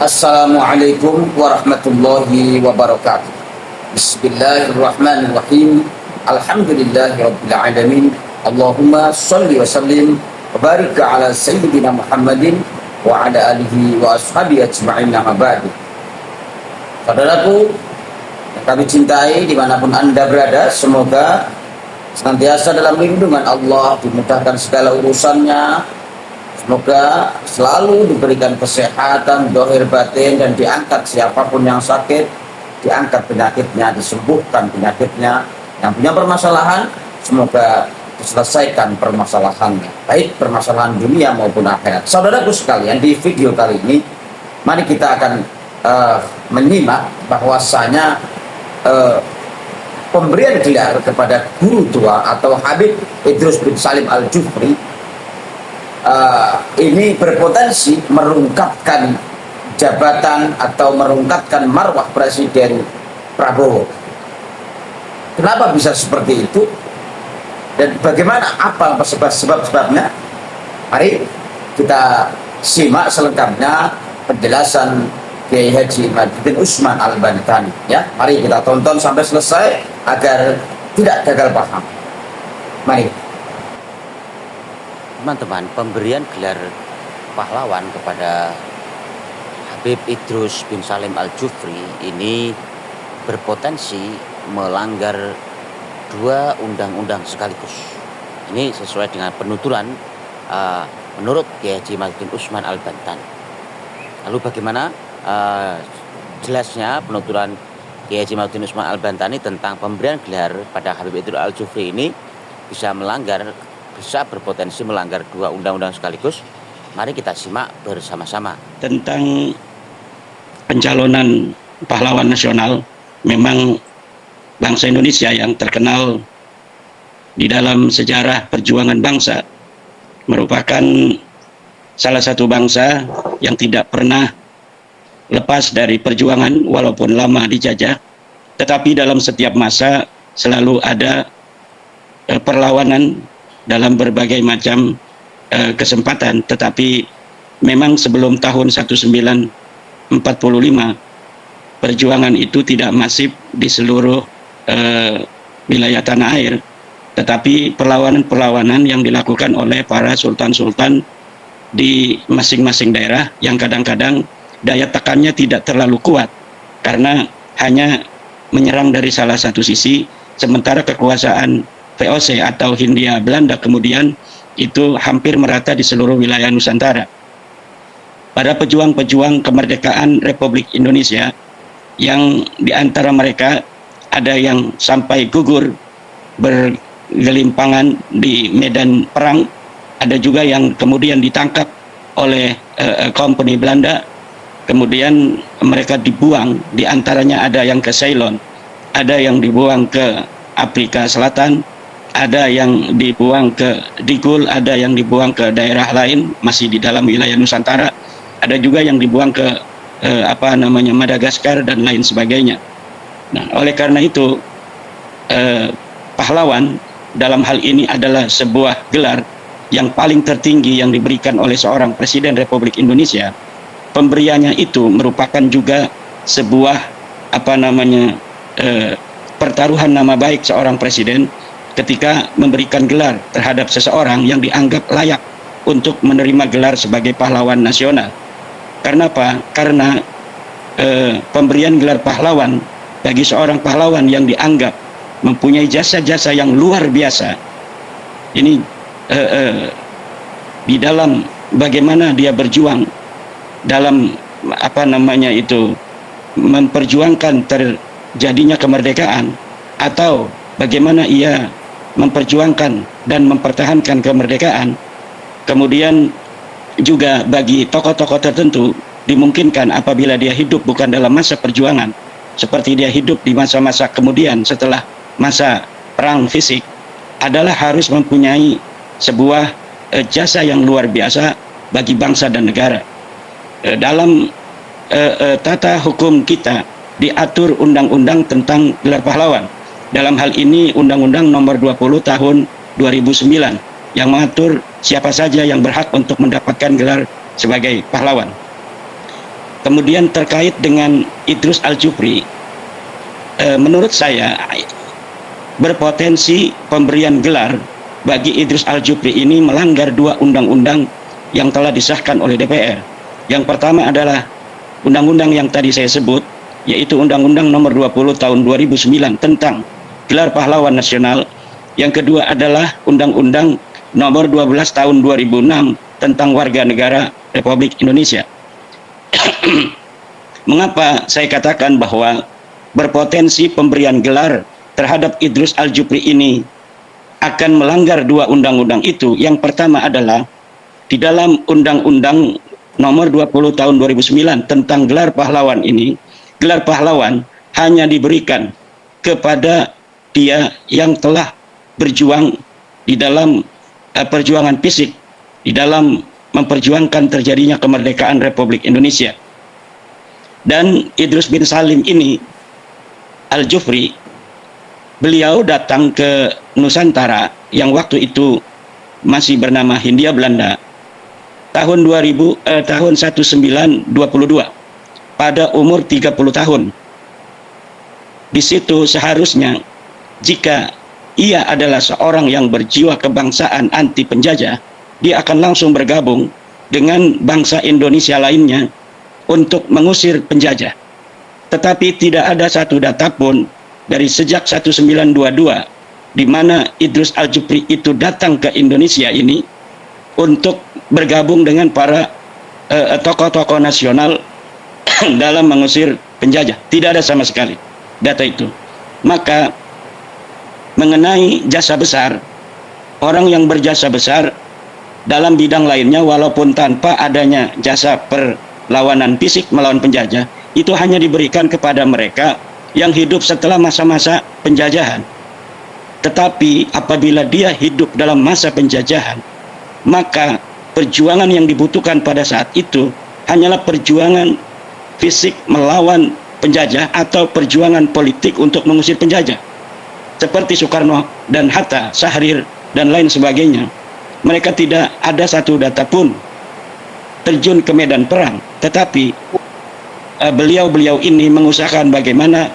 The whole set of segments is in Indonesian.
Assalamualaikum warahmatullahi wabarakatuh. Bismillahirrahmanirrahim. Alhamdulillahirabbil alamin. Allahumma shalli wa sallim wa barik ala sayyidina Muhammadin wa ala alihi wa ashabihi ajma'in, amma ba'du. Saudaraku yang kami cintai dimanapun Anda berada, semoga senantiasa dalam lindungan Allah, dimudahkan segala urusannya. Semoga selalu diberikan kesehatan zahir batin dan diangkat siapapun yang sakit, diangkat penyakitnya, disembuhkan penyakitnya. Yang punya permasalahan, semoga diselesaikan permasalahannya, baik permasalahan dunia maupun akhirat. Saudaraku sekalian, di video kali ini mari kita akan menyimak bahwasanya pemberian gelar kepada guru tua atau Habib Idrus bin Salim Al-Jufri ini berpotensi merungkapkan jabatan atau merungkapkan marwah Presiden Prabowo. Kenapa bisa seperti itu? Dan bagaimana, apa sebab-sebabnya? Mari kita simak selengkapnya penjelasan Kiai Haji Imaduddin Usman Al-Bantani. Ya, mari kita tonton sampai selesai agar tidak gagal paham. Mari. Teman-teman, pemberian gelar pahlawan kepada Habib Idrus bin Salim Al-Jufri ini berpotensi melanggar dua undang-undang sekaligus. Ini sesuai dengan penuturan menurut Kiai Haji Imaduddin Usman Al-Bantani. Lalu bagaimana jelasnya penuturan Kiai Haji Imaduddin Usman Al-Bantani tentang pemberian gelar pada Habib Idrus Al-Jufri ini bisa berpotensi melanggar dua undang-undang sekaligus? Mari kita simak bersama-sama. Tentang pencalonan pahlawan nasional, memang bangsa Indonesia yang terkenal di dalam sejarah perjuangan bangsa merupakan salah satu bangsa yang tidak pernah lepas dari perjuangan walaupun lama dijajah, tetapi dalam setiap masa selalu ada perlawanan dalam berbagai macam kesempatan. Tetapi memang sebelum tahun 1945 perjuangan itu tidak masif di seluruh wilayah tanah air, tetapi perlawanan-perlawanan yang dilakukan oleh para sultan-sultan di masing-masing daerah yang kadang-kadang daya tekannya tidak terlalu kuat karena hanya menyerang dari salah satu sisi, sementara kekuasaan VOC atau Hindia Belanda kemudian itu hampir merata di seluruh wilayah Nusantara. Pada pejuang-pejuang kemerdekaan Republik Indonesia yang diantara mereka ada yang sampai gugur bergelimpangan di medan perang, ada juga yang kemudian ditangkap oleh kompeni Belanda, kemudian mereka dibuang, diantaranya ada yang ke Ceylon, ada yang dibuang ke Afrika Selatan, ada yang dibuang ke Digul, ada yang dibuang ke daerah lain masih di dalam wilayah Nusantara, ada juga yang dibuang ke Madagaskar dan lain sebagainya. Nah, oleh karena itu pahlawan dalam hal ini adalah sebuah gelar yang paling tertinggi yang diberikan oleh seorang Presiden Republik Indonesia. Pemberiannya itu merupakan juga sebuah pertaruhan nama baik seorang presiden ketika memberikan gelar terhadap seseorang yang dianggap layak untuk menerima gelar sebagai pahlawan nasional. Karena apa? Karena pemberian gelar pahlawan bagi seorang pahlawan yang dianggap mempunyai jasa-jasa yang luar biasa. Ini di dalam bagaimana dia berjuang dalam memperjuangkan terjadinya kemerdekaan, atau bagaimana ia memperjuangkan dan mempertahankan kemerdekaan. Kemudian juga bagi tokoh-tokoh tertentu dimungkinkan apabila dia hidup bukan dalam masa perjuangan, seperti dia hidup di masa-masa kemudian setelah masa perang fisik, adalah harus mempunyai sebuah jasa yang luar biasa bagi bangsa dan negara. Dalam tata hukum kita diatur undang-undang tentang gelar pahlawan. Dalam hal ini Undang-Undang Nomor 20 Tahun 2009 yang mengatur siapa saja yang berhak untuk mendapatkan gelar sebagai pahlawan. Kemudian terkait dengan Idrus Al-Jufri, menurut saya berpotensi pemberian gelar bagi Idrus Al-Jufri ini melanggar dua undang-undang yang telah disahkan oleh DPR. Yang pertama adalah undang-undang yang tadi saya sebut, yaitu Undang-Undang Nomor 20 Tahun 2009 tentang Gelar Pahlawan Nasional. Yang kedua adalah Undang-Undang Nomor 12 Tahun 2006 tentang Warga Negara Republik Indonesia. Mengapa saya katakan bahwa berpotensi pemberian gelar terhadap Idrus Al-Jufri ini akan melanggar dua undang-undang itu? Yang pertama adalah di dalam Undang-Undang Nomor 20 Tahun 2009 tentang gelar pahlawan ini, gelar pahlawan hanya diberikan kepada dia yang telah berjuang di dalam perjuangan fisik, di dalam memperjuangkan terjadinya kemerdekaan Republik Indonesia. Dan Idrus bin Salim ini, Al-Jufri, beliau datang ke Nusantara yang waktu itu masih bernama Hindia Belanda tahun 1922 pada umur 30 tahun. Di situ seharusnya jika ia adalah seorang yang berjiwa kebangsaan anti penjajah, dia akan langsung bergabung dengan bangsa Indonesia lainnya untuk mengusir penjajah. Tetapi tidak ada satu data pun dari sejak 1922 di mana Idrus Al-Jufri itu datang ke Indonesia ini untuk bergabung dengan para tokoh-tokoh nasional dalam mengusir penjajah. Tidak ada sama sekali data itu. Maka mengenai jasa besar, orang yang berjasa besar dalam bidang lainnya walaupun tanpa adanya jasa perlawanan fisik melawan penjajah, itu hanya diberikan kepada mereka yang hidup setelah masa-masa penjajahan. Tetapi apabila dia hidup dalam masa penjajahan, maka perjuangan yang dibutuhkan pada saat itu hanyalah perjuangan fisik melawan penjajah atau perjuangan politik untuk mengusir penjajah. Seperti Soekarno dan Hatta, Syahrir, dan lain sebagainya. Mereka tidak ada satu data pun terjun ke medan perang. Tetapi beliau-beliau ini mengusahakan bagaimana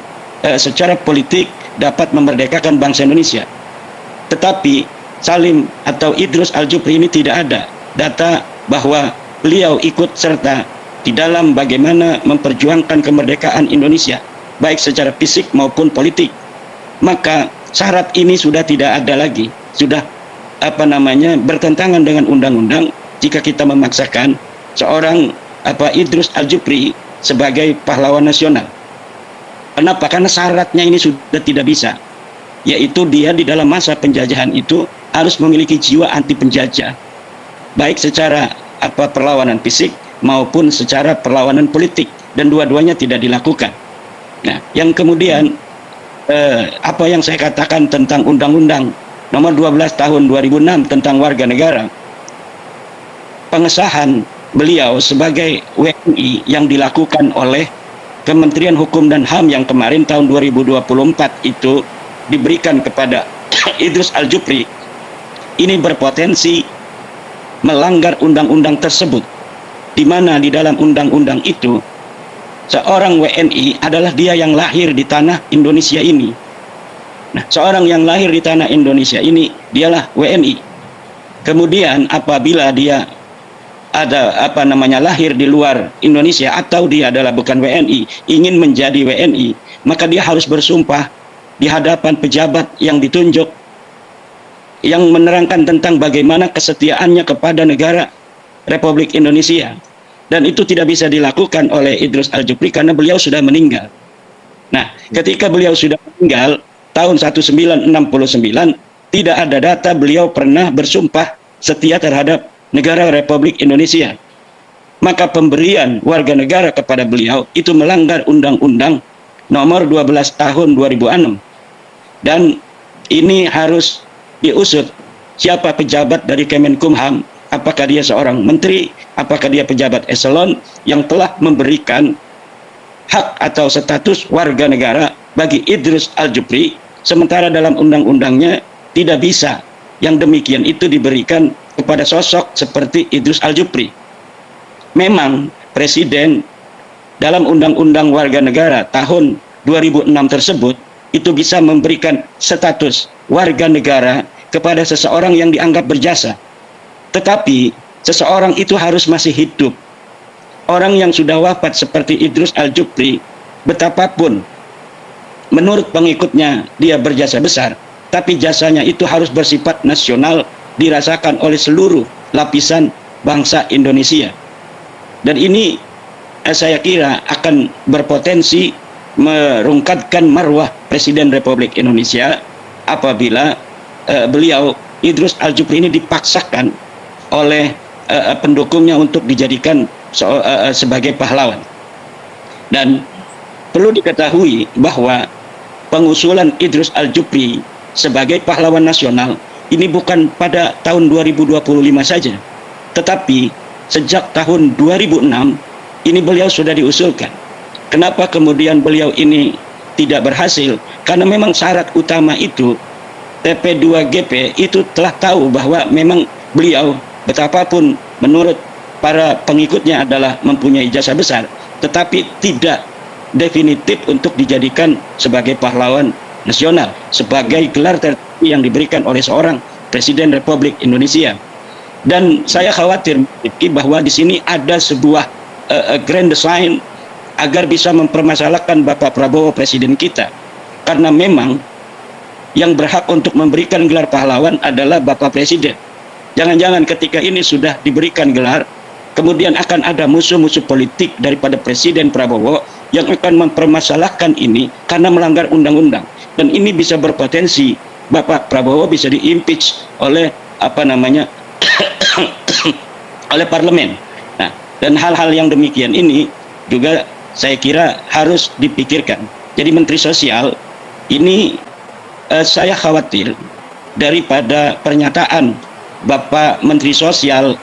secara politik dapat memerdekakan bangsa Indonesia. Tetapi Salim atau Idrus Al-Jufri ini tidak ada data bahwa beliau ikut serta di dalam bagaimana memperjuangkan kemerdekaan Indonesia, baik secara fisik maupun politik. Maka syarat ini sudah tidak ada lagi, sudah bertentangan dengan undang-undang jika kita memaksakan seorang Idrus Al-Jufri sebagai pahlawan nasional. Kenapa? Karena syaratnya ini sudah tidak bisa, yaitu dia di dalam masa penjajahan itu harus memiliki jiwa anti penjajah, baik secara perlawanan fisik maupun secara perlawanan politik, dan dua-duanya tidak dilakukan. Nah, yang kemudian apa yang saya katakan tentang Undang-Undang Nomor 12 Tahun 2006 tentang Warga Negara, pengesahan beliau sebagai WNI yang dilakukan oleh Kementerian Hukum dan HAM yang kemarin tahun 2024 itu diberikan kepada Idrus Al-Jufri, ini berpotensi melanggar undang-undang tersebut, di mana di dalam undang-undang itu seorang WNI adalah dia yang lahir di tanah Indonesia ini. Nah, seorang yang lahir di tanah Indonesia ini dialah WNI. Kemudian apabila dia ada lahir di luar Indonesia atau dia adalah bukan WNI, ingin menjadi WNI, maka dia harus bersumpah di hadapan pejabat yang ditunjuk yang menerangkan tentang bagaimana kesetiaannya kepada negara Republik Indonesia. Dan itu tidak bisa dilakukan oleh Idrus Al-Jufri karena beliau sudah meninggal. Nah, ketika beliau sudah meninggal tahun 1969, tidak ada data beliau pernah bersumpah setia terhadap negara Republik Indonesia. Maka pemberian warga negara kepada beliau itu melanggar Undang-Undang Nomor 12 Tahun 2006. Dan ini harus diusut siapa pejabat dari Kemenkumham, apakah dia seorang menteri, apakah dia pejabat eselon yang telah memberikan hak atau status warga negara bagi Idrus Al-Jufri, sementara dalam undang-undangnya tidak bisa yang demikian itu diberikan kepada sosok seperti Idrus Al-Jufri. Memang Presiden dalam Undang-Undang Warga Negara tahun 2006 tersebut itu bisa memberikan status warga negara kepada seseorang yang dianggap berjasa. Tetapi seseorang itu harus masih hidup. Orang yang sudah wafat seperti Idrus Al-Jupri, betapapun menurut pengikutnya dia berjasa besar, tapi jasanya itu harus bersifat nasional, dirasakan oleh seluruh lapisan bangsa Indonesia. Dan ini saya kira akan berpotensi merungkatkan marwah Presiden Republik Indonesia apabila beliau Idrus Al-Jupri ini dipaksakan oleh pendukungnya untuk dijadikan sebagai pahlawan. Dan perlu diketahui bahwa pengusulan Idrus Al-Jupri sebagai pahlawan nasional ini bukan pada tahun 2025 saja, tetapi sejak tahun 2006 ini beliau sudah diusulkan. Kenapa kemudian beliau ini tidak berhasil? Karena memang syarat utama itu TP2GP itu telah tahu bahwa memang beliau betapapun menurut para pengikutnya adalah mempunyai jasa besar, tetapi tidak definitif untuk dijadikan sebagai pahlawan nasional, sebagai gelar tertinggi yang diberikan oleh seorang Presiden Republik Indonesia. Dan saya khawatir bahwa di sini ada sebuah grand design agar bisa mempermasalahkan Bapak Prabowo Presiden kita, karena memang yang berhak untuk memberikan gelar pahlawan adalah Bapak Presiden. Jangan-jangan ketika ini sudah diberikan gelar, kemudian akan ada musuh-musuh politik daripada Presiden Prabowo yang akan mempermasalahkan ini karena melanggar undang-undang, dan ini bisa berpotensi Bapak Prabowo bisa diimpeach oleh oleh parlemen. Nah, dan hal-hal yang demikian ini juga saya kira harus dipikirkan. Jadi Menteri Sosial ini saya khawatir daripada pernyataan Bapak Menteri Sosial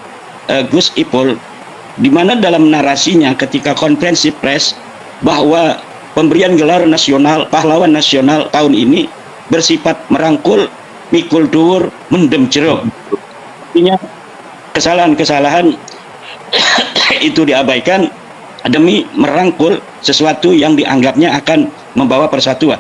Gus Ipul, di mana dalam narasinya ketika konferensi pers bahwa pemberian gelar nasional pahlawan nasional tahun ini bersifat merangkul, mikul dhuwur, mendem jero. Artinya kesalahan-kesalahan itu diabaikan demi merangkul sesuatu yang dianggapnya akan membawa persatuan.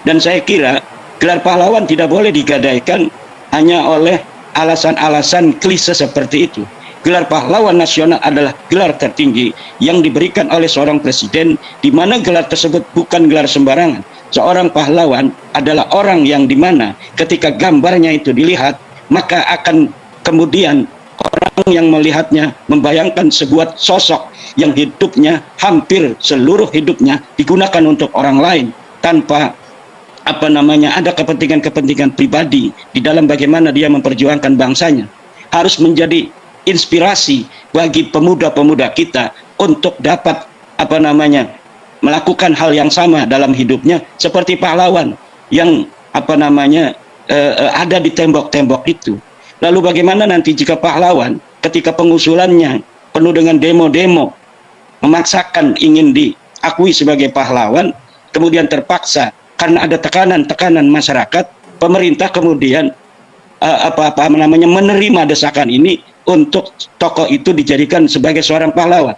Dan saya kira gelar pahlawan tidak boleh digadaikan hanya oleh alasan-alasan klise seperti itu. Gelar pahlawan nasional adalah gelar tertinggi yang diberikan oleh seorang presiden, di mana gelar tersebut bukan gelar sembarangan. Seorang pahlawan adalah orang yang dimana ketika gambarnya itu dilihat, maka akan kemudian orang yang melihatnya membayangkan sebuah sosok yang hidupnya hampir seluruh hidupnya digunakan untuk orang lain tanpa ada kepentingan-kepentingan pribadi di dalam bagaimana dia memperjuangkan bangsanya. Harus menjadi inspirasi bagi pemuda-pemuda kita untuk dapat melakukan hal yang sama dalam hidupnya seperti pahlawan yang ada di tembok-tembok itu. Lalu bagaimana nanti jika pahlawan ketika pengusulannya penuh dengan demo-demo memaksakan ingin diakui sebagai pahlawan, kemudian terpaksa karena ada tekanan-tekanan masyarakat, pemerintah kemudian menerima desakan ini untuk tokoh itu dijadikan sebagai seorang pahlawan.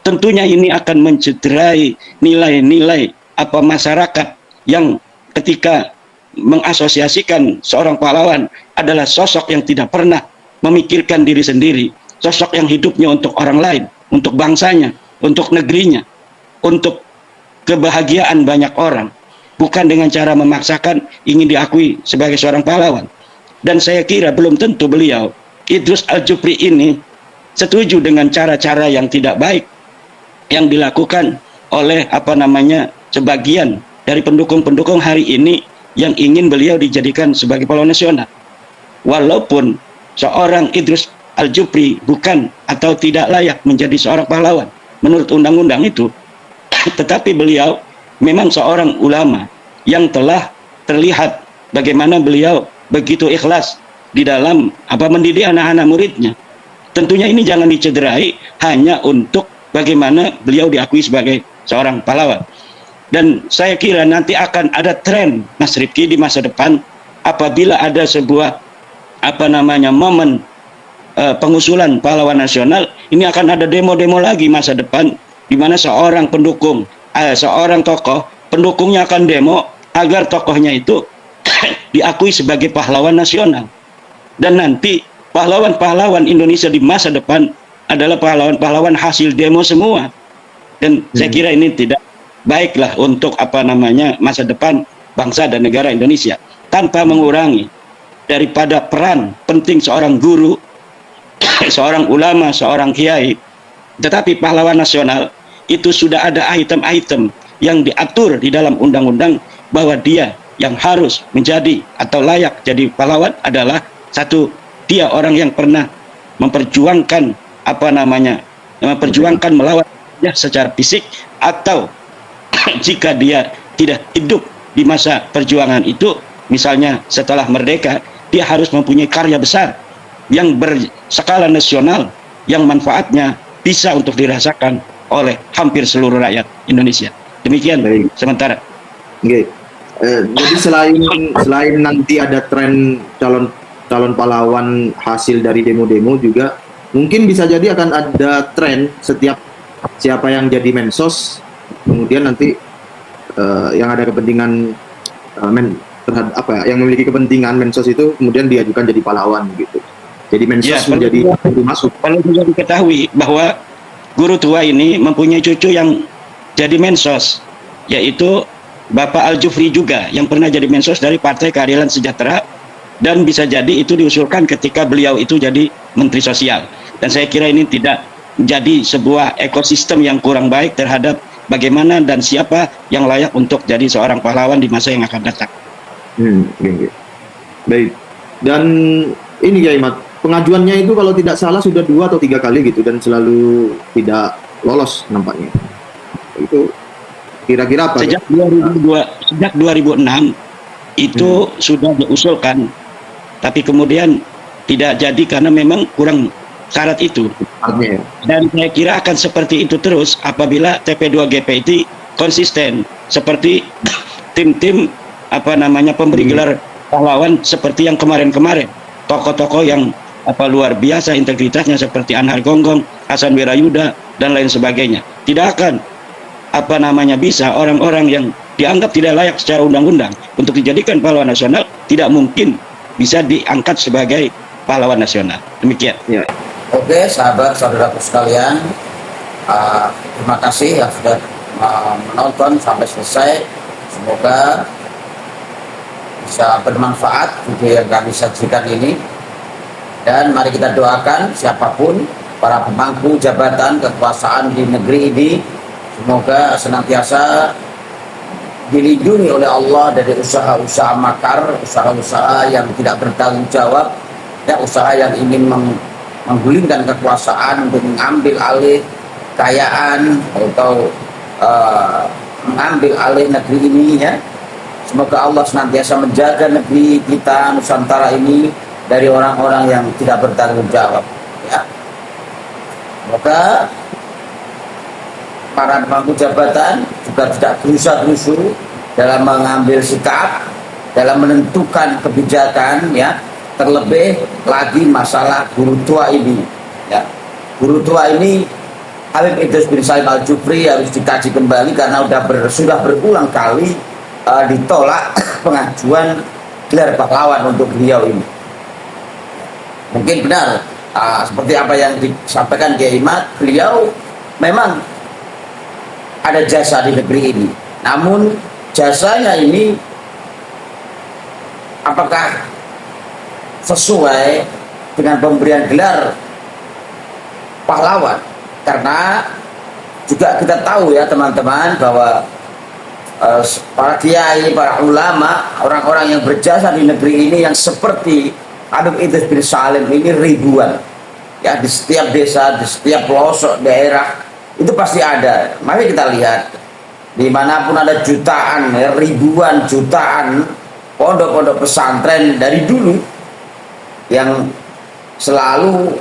Tentunya ini akan mencederai nilai-nilai masyarakat yang ketika mengasosiasikan seorang pahlawan adalah sosok yang tidak pernah memikirkan diri sendiri, sosok yang hidupnya untuk orang lain, untuk bangsanya, untuk negerinya, untuk kebahagiaan banyak orang, bukan dengan cara memaksakan ingin diakui sebagai seorang pahlawan. Dan saya kira belum tentu beliau Idrus Al-Jupri ini setuju dengan cara-cara yang tidak baik yang dilakukan oleh sebagian dari pendukung-pendukung hari ini yang ingin beliau dijadikan sebagai pahlawan nasional. Walaupun seorang Idrus Al-Jupri bukan atau tidak layak menjadi seorang pahlawan menurut undang-undang itu, tetapi beliau memang seorang ulama yang telah terlihat bagaimana beliau begitu ikhlas di dalam mendidik anak-anak muridnya. Tentunya ini jangan dicederai hanya untuk bagaimana beliau diakui sebagai seorang pahlawan. Dan saya kira nanti akan ada tren, Mas Rifki, di masa depan apabila ada sebuah momen pengusulan pahlawan nasional, ini akan ada demo-demo lagi masa depan di mana seorang seorang tokoh, pendukungnya akan demo agar tokohnya itu diakui sebagai pahlawan nasional. Dan nanti pahlawan-pahlawan Indonesia di masa depan adalah pahlawan-pahlawan hasil demo semua. Dan saya kira ini tidak baiklah untuk masa depan bangsa dan negara Indonesia, tanpa mengurangi daripada peran penting seorang guru, seorang ulama, seorang kiai. Tetapi pahlawan nasional itu sudah ada item-item yang diatur di dalam undang-undang bahwa dia yang harus menjadi atau layak jadi pahlawan adalah satu, dia orang yang pernah memperjuangkan memperjuangkan melawan ya secara fisik, atau jika dia tidak hidup di masa perjuangan itu, misalnya setelah merdeka, dia harus mempunyai karya besar yang berskala nasional yang manfaatnya bisa untuk dirasakan oleh hampir seluruh rakyat Indonesia. Demikian sementara. Okay. Jadi selain nanti ada tren calon pahlawan hasil dari demo-demo, juga mungkin bisa jadi akan ada tren setiap siapa yang jadi mensos, kemudian nanti yang ada kepentingan yang memiliki kepentingan mensos itu kemudian diajukan jadi pahlawan gitu. Jadi mensos menjadi masuk. Kalau juga diketahui bahwa guru tua ini mempunyai cucu yang jadi mensos, yaitu Bapak Al-Jufri juga yang pernah jadi mensos dari Partai Keadilan Sejahtera, dan bisa jadi itu diusulkan ketika beliau itu jadi Menteri Sosial. Dan saya kira ini tidak jadi sebuah ekosistem yang kurang baik terhadap bagaimana dan siapa yang layak untuk jadi seorang pahlawan di masa yang akan datang. Baik. Dan ini ya Imat, pengajuannya itu kalau tidak salah sudah 2 atau 3 kali gitu, dan selalu tidak lolos nampaknya. Itu kira-kira apa? Sejak 2006 itu sudah diusulkan, tapi kemudian tidak jadi karena memang kurang syarat itu. Dan saya kira akan seperti itu terus apabila TP2GP itu konsisten seperti tim-tim pemberi gelar pahlawan seperti yang kemarin-kemarin, tokoh-tokoh yang luar biasa integritasnya seperti Anhar Gonggong, Hasan Wirayuda dan lain sebagainya. Tidak akan bisa orang-orang yang dianggap tidak layak secara undang-undang untuk dijadikan pahlawan nasional tidak mungkin bisa diangkat sebagai pahlawan nasional. Demikian. Ya. Oke, sahabat-saudaraku sekalian, terima kasih yang sudah menonton sampai selesai. Semoga bisa bermanfaat video yang kami sajikan ini. Dan mari kita doakan siapapun para pemangku jabatan kekuasaan di negeri ini, semoga senantiasa dilindungi oleh Allah dari usaha-usaha makar, usaha-usaha yang tidak bertanggung jawab, usaha yang ingin menggulingkan kekuasaan untuk mengambil alih kekayaan atau mengambil alih negeri ini ya. Semoga Allah senantiasa menjaga negeri kita Nusantara ini dari orang-orang yang tidak bertanggung jawab ya. Semoga para pemangku jabatan juga tidak gerusa-gerusu dalam mengambil sikap, dalam menentukan kebijakan ya. Terlebih lagi masalah guru tua ini ya. Guru tua ini Habib Idrus bin Salim Al-Jufri harus dikaji kembali karena sudah berulang kali ditolak pengajuan gelar pahlawan untuk beliau ini. Mungkin benar seperti apa yang disampaikan Kiai Imat, beliau memang ada jasa di negeri ini. Namun jasanya ini apakah sesuai dengan pemberian gelar pahlawan? Karena juga kita tahu ya teman-teman bahwa para kiai, para ulama, orang-orang yang berjasa di negeri ini yang seperti Habib Idrus bin Salim ini ribuan ya, di setiap desa, di setiap pelosok daerah itu pasti ada. Mari kita lihat dimanapun ada jutaan, ribuan, jutaan pondok-pondok pesantren dari dulu yang selalu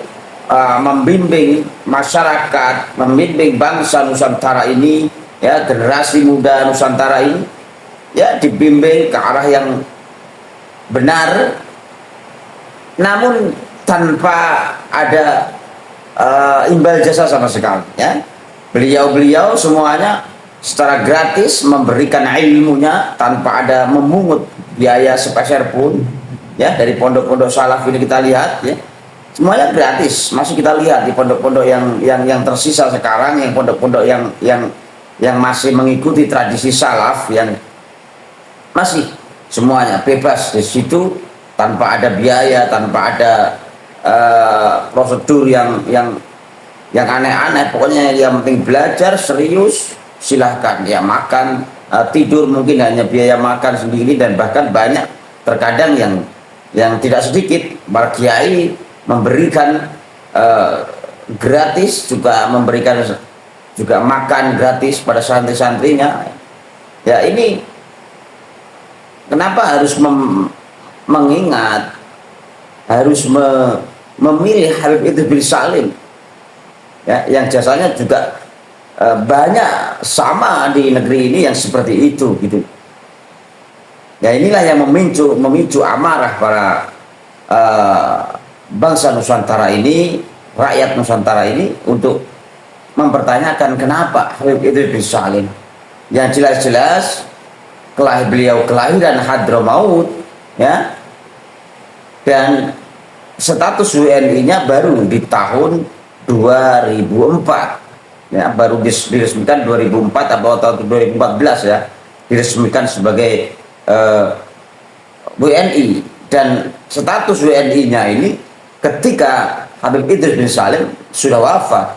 membimbing masyarakat, membimbing bangsa Nusantara ini ya, generasi muda Nusantara ini ya dibimbing ke arah yang benar, namun tanpa ada imbal jasa sama sekali ya. beliau-beliau semuanya secara gratis memberikan ilmunya tanpa ada memungut biaya sepeser pun, ya. Dari pondok-pondok salaf ini kita lihat, ya, semuanya gratis. Masih kita lihat di pondok-pondok yang tersisa sekarang, yang pondok-pondok yang masih mengikuti tradisi salaf, yang masih semuanya bebas di situ, tanpa ada biaya, tanpa ada prosedur yang aneh-aneh. Pokoknya yang penting belajar serius, silahkan. Ya, makan, tidur mungkin hanya biaya makan sendiri, dan bahkan banyak terkadang yang tidak sedikit para kiai memberikan gratis, juga memberikan juga makan gratis pada santri-santrinya. Ya, ini kenapa harus mengingat, harus memilih Habib Idris bin Salim, ya, yang jasanya juga banyak sama di negeri ini yang seperti itu, gitu. Ya, inilah yang memicu amarah para bangsa Nusantara ini, rakyat Nusantara ini, untuk mempertanyakan kenapa Habib Idris bin Salim yang jelas-jelas beliau kelahiran Hadramaut, ya, dan status WNI-nya baru di tahun 2004, ya, baru diresmikan 2004 atau tahun 2014, ya, diresmikan sebagai WNI. Dan status WNI-nya ini ketika Habib Idris bin Salim sudah wafat.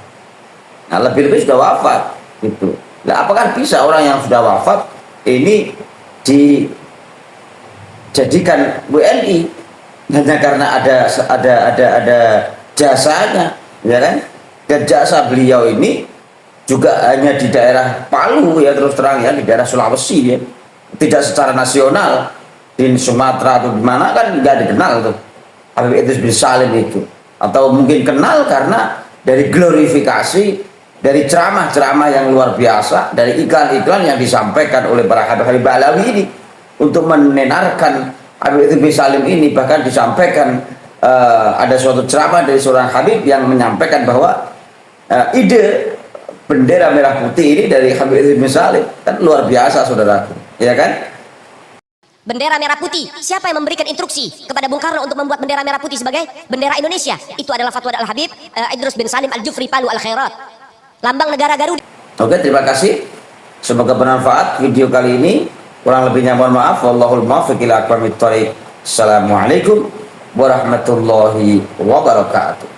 Nah, lebih-lebih sudah wafat, gitu. Nah, apakah bisa orang yang sudah wafat ini dijadikan WNI hanya karena ada jasanya, ya kan? Dan jasa beliau ini juga hanya di daerah Palu, ya, terus terang, ya, di daerah Sulawesi, ya, tidak secara nasional. Di Sumatera atau di mana kan nggak dikenal tuh Habib Idris bin Salim itu. Atau mungkin kenal karena dari glorifikasi, dari ceramah-ceramah yang luar biasa, dari iklan-iklan yang disampaikan oleh para Habib Alawi ini untuk menenarkan Habib Idris bin Salim ini. Bahkan disampaikan ada suatu ceramah dari seorang Habib yang menyampaikan bahwa ide bendera merah putih ini dari Habib Idris bin Salim. Kan luar biasa, saudaraku, ya kan? Bendera merah putih, siapa yang memberikan instruksi kepada Bung Karno untuk membuat bendera merah putih sebagai bendera Indonesia? Itu adalah fatwa Al-Habib Idris bin Salim Al-Jufri Palu Al-Khairat, lambang negara Garuda. Oke, terima kasih. Semoga bermanfaat video kali ini. Kurang lebihnya mohon maaf. Wallahul muwaffiq ila aqwamit thoriq. Assalamualaikum warahmatullahi wabarakatuh.